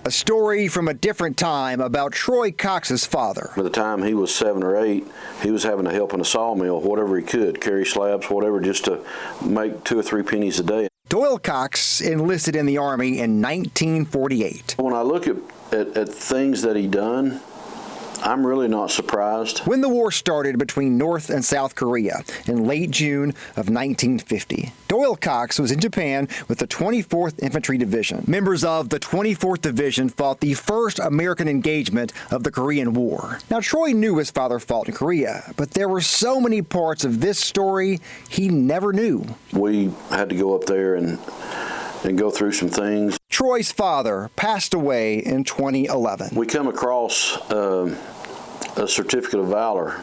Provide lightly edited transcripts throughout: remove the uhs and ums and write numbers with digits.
A story from a different time about Troy Cox's father. By the time he was 7 or 8, he was having to help in a sawmill, whatever he could, carry slabs, whatever, just to make 2 or 3 pennies a day. Doyle Cox enlisted in the Army in 1948. When I look at things that he done, I'm really not surprised. When the war started between North and South Korea in late June of 1950, Doyle Cox was in Japan with the 24th Infantry Division. Members of the 24th Division fought the first American engagement of the Korean War. Now, Troy knew his father fought in Korea, but there were so many parts of this story he never knew. We had to go up there and go through some things. Troy's father passed away in 2011. We come across a certificate of valor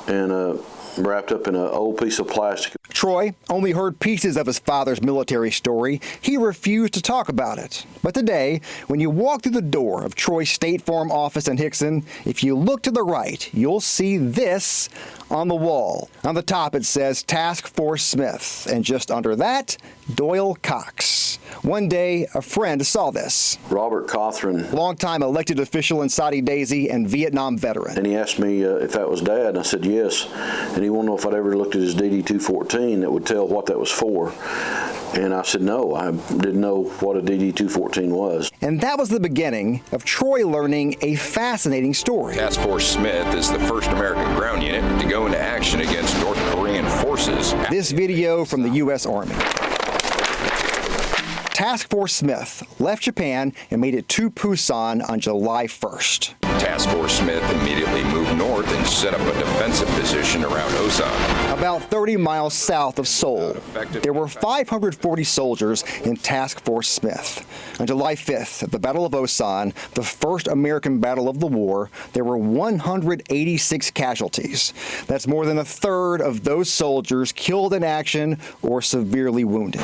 and wrapped up in an old piece of plastic. Troy only heard pieces of his father's military story. He refused to talk about it. But today, when you walk through the door of Troy's State Farm office in Hickson, if you look to the right, you'll see this on the wall. On the top, it says Task Force Smith, and just under that, Doyle Cox. One day, a friend saw this. Robert Cothran. Longtime elected official in Saudi Daisy and Vietnam veteran. And he asked me if that was Dad, and I said yes. And he wanted to know if I'd ever looked at his DD-214 that would tell what that was for. And I said no, I didn't know what a DD-214 was. And that was the beginning of Troy learning a fascinating story. Task Force Smith is the first American ground unit to go into action against North Korean forces. This video from the U.S. Army. Task Force Smith left Japan and made it to Busan on July 1st. Task Force Smith immediately moved north and set up a defensive position around Osan. About 30 miles south of Seoul, there were 540 soldiers in Task Force Smith. On July 5th, at the Battle of Osan, the first American battle of the war, there were 186 casualties. That's more than a third of those soldiers killed in action or severely wounded.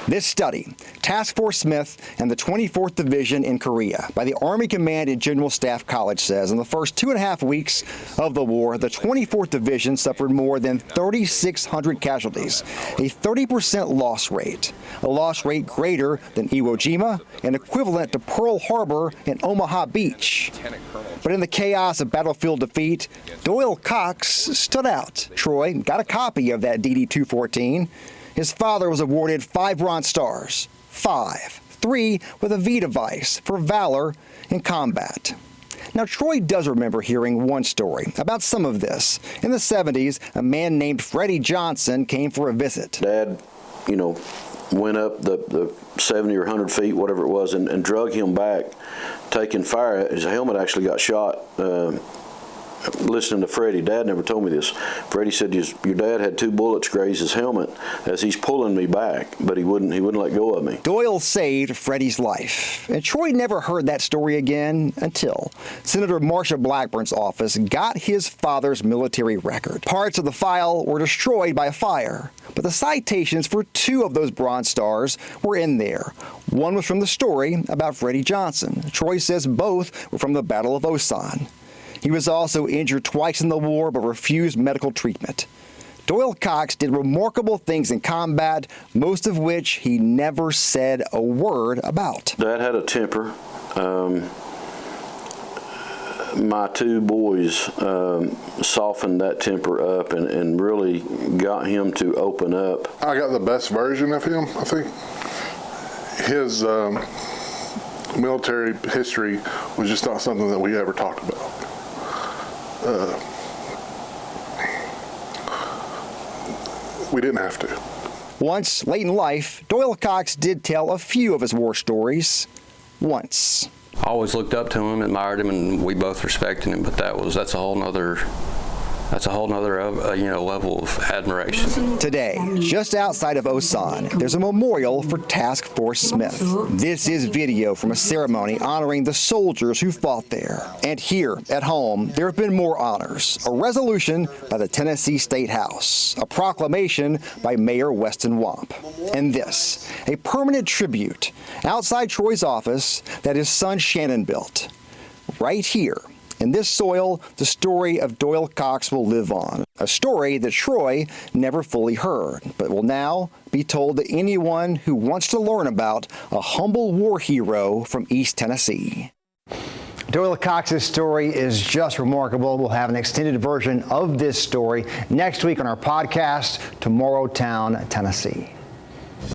This study, Task Force Smith and the 24th Division in Korea, by the Army Command and General Staff College, says in the first 2.5 weeks of the war, the 24th Division suffered more than 3,600 casualties, a 30% loss rate, a loss rate greater than Iwo Jima and equivalent to Pearl Harbor and Omaha Beach. But in the chaos of battlefield defeat, Doyle Cox stood out. Troy got a copy of that DD-214. His father was awarded 5 Bronze Stars, 3 with a V device for valor in combat. Now, Troy does remember hearing one story about some of this. In the 70s, a man named Freddie Johnson came for a visit. Dad, went up the 70 or 100 feet, whatever it was, and drug him back, taking fire. His helmet actually got shot. Listening to Freddie, Dad never told me this. Freddie said your dad had 2 bullets graze his helmet as he's pulling me back, but he wouldn't let go of me. Doyle saved Freddie's life, and Troy never heard that story again until Senator Marsha Blackburn's office got his father's military record. Parts of the file were destroyed by a fire, but the citations for 2 of those Bronze Stars were in there. One was from the story about Freddie Johnson. Troy says both were from the Battle of Osan. He was also injured twice in the war but refused medical treatment. Doyle Cox did remarkable things in combat, most of which he never said a word about. Dad had a temper. My 2 boys softened that temper up and really got him to open up. I got the best version of him, I think. His military history was just not something that we ever talked about. We didn't have to. Once, late in life, Doyle Cox did tell a few of his war stories. Once. I always looked up to him, admired him, and we both respected him, but that's a whole nother level of admiration. Today, just outside of Osan, there's a memorial for Task Force Smith. This is video from a ceremony honoring the soldiers who fought there. And here at home, there have been more honors. A resolution by the Tennessee State House, a proclamation by Mayor Weston Wamp, and this, a permanent tribute outside Troy's office that his son Shannon built, right here In this soil, the story of Doyle Cox will live on, a story that Troy never fully heard, but will now be told to anyone who wants to learn about a humble war hero from East Tennessee. Doyle Cox's story is just remarkable. We'll have an extended version of this story next week on our podcast, Tomorrow Town, Tennessee.